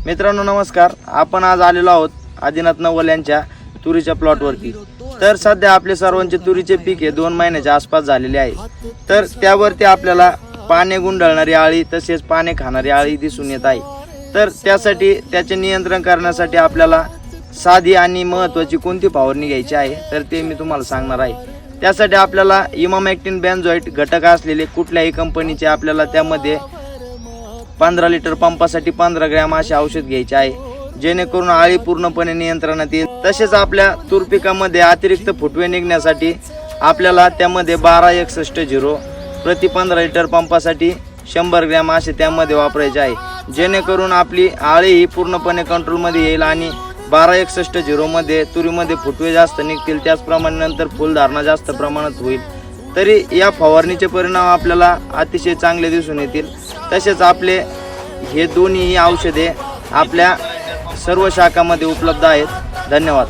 मित्रांनो नमस्कार, आपण आज आलेलो आहोत आदिनाथ नवल यांच्या तुरीच्या प्लॉटवरती। तर सध्या आपले सर्वांचे तुरीचे पीक हे 2 महिन्याच्या आसपास झालेले आहे। तर त्यावरती आपल्याला पाने गुंडाळणारी आळी तसेच पाने खाणारी आळी दिसून येत आहे। तर त्यासाठी त्याचे नियंत्रण करण्यासाठी आपल्याला साधी आणि महत्त्वाची कोणती फवारणी घ्यायची आहे तर ते मी तुम्हाला सांगणार आहे। त्यासाठी आपल्याला इमामॅक्टिन बेंझोएट घटक असलेले कुठल्याही कंपनीचे आपल्याला त्यामध्ये 15 लिटर पंपासाठी 15 ग्रॅम असे औषध घ्यायचे आहे, जेणेकरून आळी पूर्णपणे नियंत्रणात येईल। तसेच आपल्या तूर पिकामध्ये अतिरिक्त फुटवे निघण्यासाठी आपल्याला त्यामध्ये 1261 प्रति 15 लिटर पंपासाठी 100 ग्रॅम असे त्यामध्ये वापरायचे आहे, जेणेकरून आपली आळी ही पूर्णपणे कंट्रोलमध्ये येईल आणि 1261 मध्ये तुरीमध्ये फुटवे जास्त निघतील, त्याचप्रमाणे नंतर फुलधारणा जास्त प्रमाणात होईल। तरी या फवारणीचे परिणाम आपल्याला अतिशय चांगले दिसून येतील। तसेच आपले हे दोन्ही औषधे आपल्या सर्व शाखांमध्ये उपलब्ध आहेत। धन्यवाद।